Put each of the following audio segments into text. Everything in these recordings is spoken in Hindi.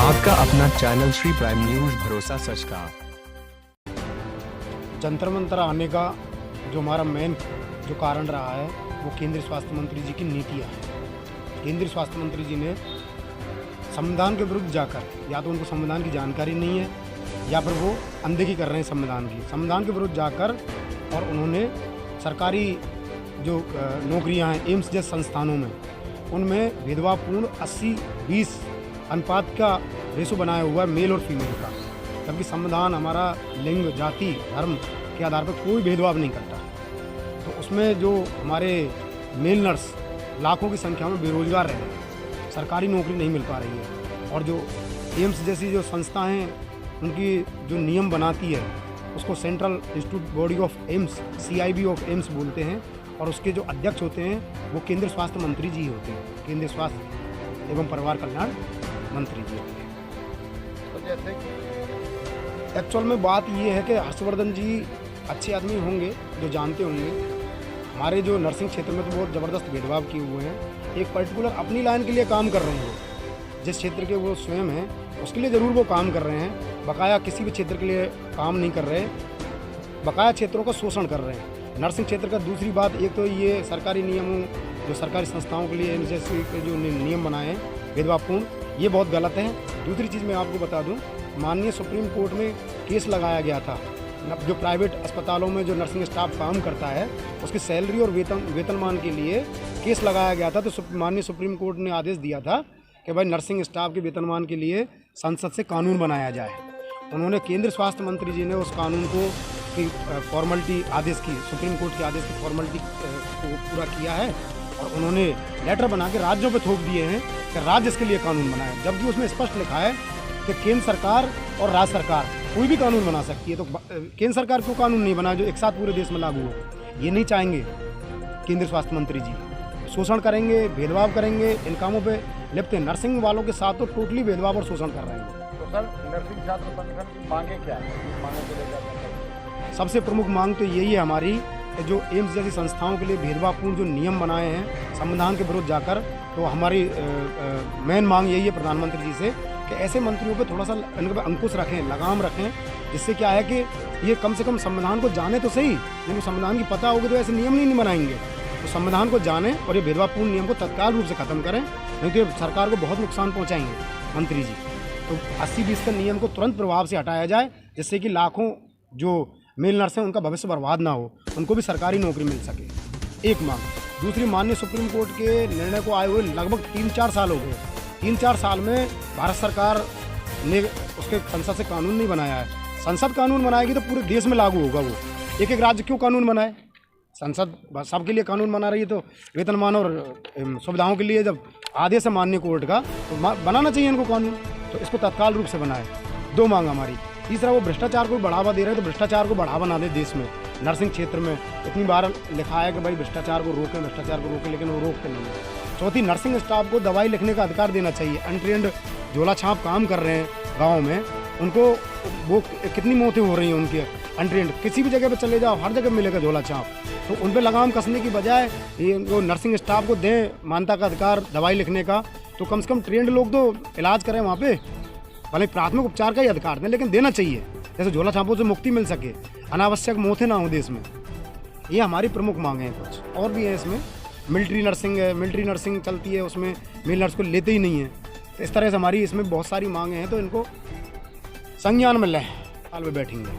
आपका अपना चैनल श्री प्राइम न्यूज, भरोसा सच का। जंतर मंतर आने का जो हमारा मेन जो कारण रहा है वो केंद्रीय स्वास्थ्य मंत्री जी की नीतियाँ हैं। केंद्रीय स्वास्थ्य मंत्री जी ने संविधान के विरुद्ध जाकर, या तो उनको संविधान की जानकारी नहीं है या फिर वो अनदेखी कर रहे हैं संविधान के विरुद्ध जाकर, और उन्होंने सरकारी जो नौकरियां हैं एम्स जैसे संस्थानों में, उनमें भेदभावपूर्ण 80-20 अनुपात का रेशो बनाया हुआ है मेल और फीमेल का, जबकि संविधान हमारा लिंग, जाति, धर्म के आधार पर कोई भेदभाव नहीं करता। तो उसमें जो हमारे मेल नर्स लाखों की संख्या में बेरोजगार रह रहे हैं, सरकारी नौकरी नहीं मिल पा रही है, और जो एम्स जैसी जो संस्थाएं उनकी जो नियम बनाती है उसको central institute body of AIIMS, CIB of AIIMS बोलते हैं, और उसके जो अध्यक्ष होते हैं वो केंद्रीय स्वास्थ्य मंत्री जी होते हैं, केंद्रीय स्वास्थ्य एवं परिवार कल्याण मंत्री जी होते हैं। तो जैसे कि एक्चुअल में बात ये है कि हर्षवर्धन जी अच्छे आदमी होंगे, जो जानते होंगे हमारे जो नर्सिंग क्षेत्र में तो बहुत ज़बरदस्त भेदभाव किए हुए हैं। एक पर्टिकुलर अपनी लाइन के लिए काम कर रहे हैं, वो जिस क्षेत्र के वो स्वयं हैं उसके लिए ज़रूर वो काम कर रहे हैं, बकाया किसी भी क्षेत्र के लिए काम नहीं कर रहे, बकाया क्षेत्रों का शोषण कर रहे हैं नर्सिंग क्षेत्र का। दूसरी बात, एक तो ये सरकारी नियमों, जो सरकारी संस्थाओं के लिए जैसे जो नियम बनाए हैं भेदभावपूर्ण, ये बहुत गलत है। दूसरी चीज़ मैं आपको बता दूं, माननीय सुप्रीम कोर्ट में केस लगाया गया था, जो प्राइवेट अस्पतालों में जो नर्सिंग स्टाफ काम करता है उसकी सैलरी और वेतनमान के लिए केस लगाया गया था। तो माननीय सुप्रीम कोर्ट ने आदेश दिया था कि भाई नर्सिंग स्टाफ के वेतनमान के लिए संसद से कानून बनाया जाए। उन्होंने, केंद्रीय स्वास्थ्य मंत्री जी ने उस कानून को की फॉर्मेलिटी आदेश की, सुप्रीम कोर्ट के आदेश की फॉर्मेलिटी को पूरा किया है, और उन्होंने लेटर बना के राज्यों पे थोप दिए हैं कि राज्य इसके लिए कानून बनाए, जबकि उसमें स्पष्ट लिखा है कि केंद्र सरकार और राज्य सरकार कोई भी कानून बना सकती है। तो केंद्र सरकार क्यों कानून नहीं बना जो एक साथ पूरे देश में लागू हो? ये नहीं चाहेंगे केंद्रीय स्वास्थ्य मंत्री जी, शोषण करेंगे, भेदभाव करेंगे, इन कामों पे लिप्त हैं। नर्सिंग वालों के साथ तो टोटली भेदभाव और शोषण कर रहे हैं। तो सर, नर्सिंग छात्र संगठन की मांगे क्या है? मांगों को लेकर सबसे प्रमुख मांग तो यही है हमारी, जो एम्स जैसी संस्थाओं के लिए भेदभावपूर्ण जो नियम बनाए हैं संविधान के विरुद्ध जाकर, तो हमारी मेन मांग यही है प्रधानमंत्री जी से कि ऐसे मंत्रियों पे थोड़ा सा इनके पे अंकुश रखें, लगाम रखें, जिससे क्या है कि ये कम से कम संविधान को जाने तो सही, जिनको संविधान की पता होगी तो ऐसे नियम नहीं बनाएंगे। तो संविधान को जाने और ये भेदभावपूर्ण नियम को तत्काल रूप से खत्म करें, नहीं तो सरकार को बहुत नुकसान पहुँचाएंगे मंत्री जी। तो 80-20 का नियम को तुरंत प्रभाव से हटाया जाए, जिससे कि लाखों जो मेल नर्स हैं उनका भविष्य बर्बाद ना हो, उनको भी सरकारी नौकरी मिल सके, एक मांग। दूसरी, माननीय सुप्रीम कोर्ट के निर्णय को आए हुए लगभग 3-4 साल हो गए। 3-4 साल में भारत सरकार ने उसके संसद से कानून नहीं बनाया है। संसद कानून बनाएगी तो पूरे देश में लागू होगा वो, एक एक राज्य क्यों कानून बनाए? संसद सबके लिए कानून बना रही है, तो वेतनमान और सुविधाओं के लिए जब आदेश है माननीय कोर्ट का, तो बनाना चाहिए इनको कानून, तो इसको तत्काल रूप से बनाए। 2 मांग हमारी। तीसरा, वो भ्रष्टाचार को बढ़ावा दे रहे हैं, तो भ्रष्टाचार को बढ़ावा ना दे देश में। नर्सिंग क्षेत्र में इतनी बार लिखा है कि भाई भ्रष्टाचार को रोकें, लेकिन वो रोकते नहीं है। चौथी, नर्सिंग स्टाफ को दवाई लिखने का अधिकार देना चाहिए। अनट्रेंड झोला छाप काम कर रहे हैं गाँव में, उनको वो कितनी मौतें हो रही हैं उनके अनट्रेंड। किसी भी जगह पर चले जाओ, हर जगह मिलेगा झोला छाप। तो उन पर लगाम कसने की बजाय ये वो नर्सिंग स्टाफ को दें मान्यता का अधिकार दवाई लिखने का, तो कम से कम ट्रेंड लोग तो इलाज करें वहाँ पे, भले प्राथमिक उपचार का ही अधिकार दें, लेकिन देना चाहिए, जैसे झोला छापों से मुक्ति मिल सके, अनावश्यक मौतें ना हो देश में। ये हमारी प्रमुख मांगे हैं। कुछ और भी है इसमें, मिलिट्री नर्सिंग है, मिलिट्री नर्सिंग चलती है, उसमें मेल नर्स को लेते ही नहीं है। तो इस तरह से हमारी इसमें बहुत सारी मांगे हैं, तो इनको संज्ञान में लें, हाल में बैठेंगे।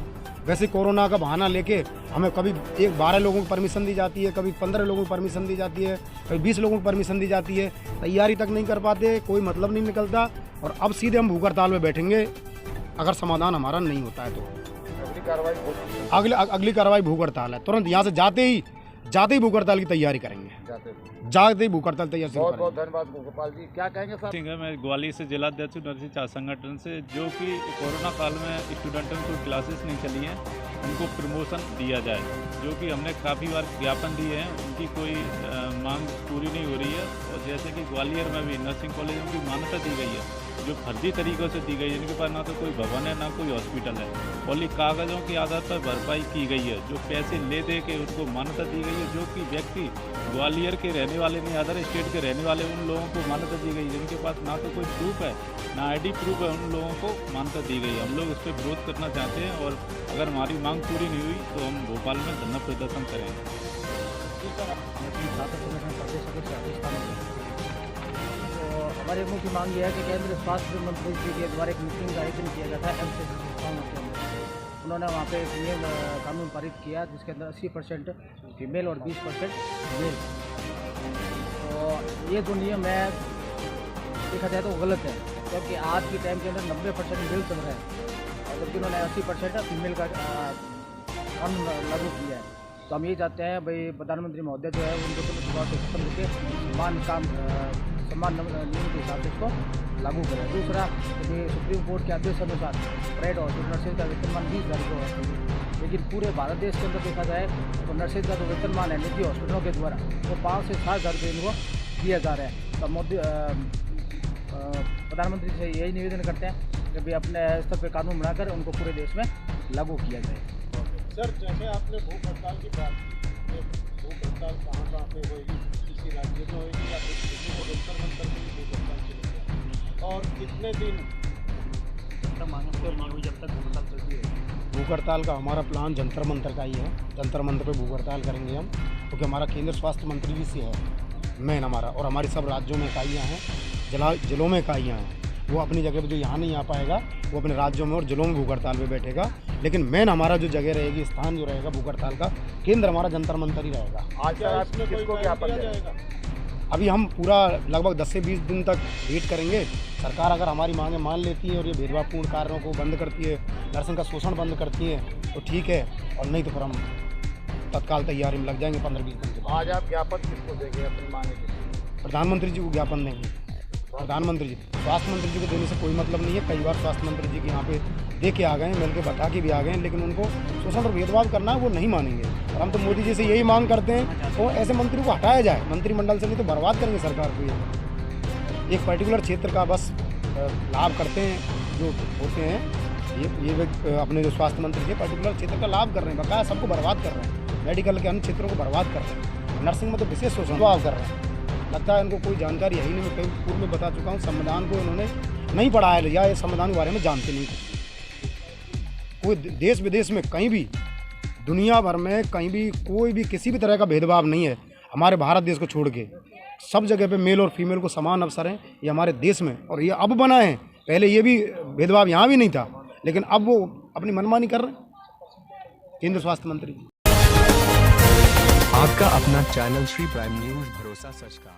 वैसे कोरोना का बहाना लेके हमें कभी 12 लोगों को परमिशन दी जाती है, कभी 15 लोगों को परमिशन दी जाती है, कभी 20 लोगों को परमिशन दी जाती है, तैयारी तक नहीं कर पाते, कोई मतलब नहीं निकलता, और अब सीधे हम भूख हड़ताल में बैठेंगे अगर समाधान हमारा नहीं होता है तो। अगली कार्रवाई भूख हड़ताल है, तुरंत यहाँ से जाते ही भूख हड़ताल की तैयारी करेंगे, जाते ही भूख हड़ताल तैयारी। बहुत बहुत धन्यवाद गोपाल जी। क्या कहेंगे सर? सिंह है, मैं ग्वालियर से जिलाध्यक्ष हूँ नर्सिंग छात्र संगठन से, जो कि कोरोना काल में स्टूडेंटों को क्लासेस नहीं चली हैं, उनको प्रमोशन दिया जाए, जो कि हमने काफ़ी बार ज्ञापन दिए हैं, उनकी कोई मांग पूरी नहीं हो रही है। और जैसे कि ग्वालियर में भी नर्सिंग कॉलेज में भी मान्यता दी गई है, जो फर्जी तरीक़ों से दी गई है। इनके पास ना तो कोई भवन है, ना कोई हॉस्पिटल है, और कागज़ों की आधार पर भरपाई की गई है। जो पैसे ले दे के उनको मान्यता दी गई है, जो कि व्यक्ति ग्वालियर के रहने वाले नहीं, अदर स्टेट के रहने वाले, उन लोगों को मान्यता दी गई है। जिनके पास ना तो कोई प्रूफ है, ना ID प्रूफ है, उन लोगों को मान्यता दी गई है। हम लोग इस पर विरोध करना चाहते हैं, और अगर हमारी मांग पूरी नहीं हुई तो हम भोपाल में धरना प्रदर्शन करेंगे। तो हमारी मुख्य मांग यह है कि केंद्रीय स्वास्थ्य मंत्री जी के द्वारा एक मीटिंग का आयोजन किया गया था एम्स संस्थानों के अंदर। उन्होंने वहाँ पे एक नियम कानून पारित किया जिसके अंदर 80% फीमेल और 20% मेल। तो ये जो नियम है देखा जाए तो गलत है, क्योंकि आज के टाइम के अंदर 90% मेल चल रहा है, और जबकि उन्होंने 80% फीमेल का कानून लागू किया है। तो हम ये चाहते हैं भाई प्रधानमंत्री महोदय जो है उनको सुबह से खत्म करके समान नियम के हिसाब से इसको लागू करें। दूसरा, यदि सुप्रीम कोर्ट के आदेश अनुसार प्राइवेट हॉस्पिटल नर्सेज का वेतनमान 20,000 रुपये, लेकिन पूरे भारत देश के अंदर देखा जाए तो नर्सेज का जो वेतनमान है निजी हॉस्पिटलों के द्वारा वो 5 से 7,000 रुपये इनको दिया जा रहा है। तो मोदी प्रधानमंत्री से यही निवेदन करते हैं कि भाई अपने स्तर पर कानून बनाकर उनको पूरे देश में लागू किया जाए। सर, जैसे आपने भूख हड़ताल की बात की, ये भूख हड़ताल कहाँ पे होगी, किसी राज्य में होगी या फिर किसी को जंतर मंतर में भी भूख हड़ताल चलेगी, और कितने दिन मांग जब तक भूख हड़ताल चलती है? भूख हड़ताल का हमारा प्लान जंतर मंतर का ही है। जंतर मंतर पे भूख हड़ताल करेंगे हम, क्योंकि हमारा केंद्र स्वास्थ्य मंत्री जी से है मेन हमारा, और हमारी सब राज्यों में इकाइयाँ हैं, जिलों में इकाइयाँ हैं। वो अपनी जगह पे जो यहाँ नहीं आ पाएगा वो अपने राज्यों में और जिलों में भूख हड़ताल पे बैठेगा, लेकिन मेन हमारा जो जगह रहेगी, स्थान जो रहेगा भूख हड़ताल का, केंद्र हमारा जंतर मंतर ही रहेगा। आज किसको ज्ञापन जाएगा? अभी हम पूरा लगभग 10 से 20 दिन तक वेट करेंगे। सरकार अगर हमारी मांगें मान लेती है और ये भेदभावपूर्ण कार्यों को बंद करती है, नर्सिंग का शोषण बंद करती है तो ठीक है, और नहीं तो फिर हम तत्काल तैयारी में लग जाएंगे 15-20 दिन के बाद। आज आप ज्ञापन किसको देंगे अपनी मांगे की? प्रधानमंत्री जी को ज्ञापन देंगे। प्रधानमंत्री जी, स्वास्थ्य मंत्री जी को देने से कोई मतलब नहीं है। कई बार स्वास्थ्य मंत्री जी के यहाँ पे दे के आ गए हैं, मिल के बता के भी आ गए हैं, लेकिन उनको शोषण और भेदभाव करना है वो नहीं मानेंगे। और हम तो मोदी जी से यही मांग करते हैं तो ऐसे मंत्री को हटाया जाए मंत्रिमंडल से, नहीं तो बर्बाद करेंगे सरकार को। ये एक पर्टिकुलर क्षेत्र का बस लाभ करते हैं जो होते हैं, ये अपने जो स्वास्थ्य मंत्री जी पर्टिकुलर क्षेत्र का लाभ कर रहे हैं, बकाया सबको बर्बाद कर रहे हैं। मेडिकल के अन्य क्षेत्रों को बर्बाद कर रहे हैं, नर्सिंग में तो विशेष शोषण कर रहे हैं। लगता है इनको कोई जानकारी है ही नहीं। मैं कई पूर्व में बता चुका हूँ, संविधान को इन्होंने नहीं पढ़ाया या ये संविधान के बारे में जानते नहीं। कोई देश विदेश में कहीं भी, दुनिया भर में कहीं भी, कोई भी किसी भी तरह का भेदभाव नहीं है हमारे भारत देश को छोड़ के। सब जगह पे मेल और फीमेल को समान अवसर हैं ये हमारे देश में, और ये अब बना है। पहले ये भी भेदभाव यहाँ भी नहीं था, लेकिन अब वो अपनी मनमानी कर रहे हैं केंद्र स्वास्थ्य मंत्री। आपका अपना चैनल श्री प्राइम न्यूज, भरोसा सच का।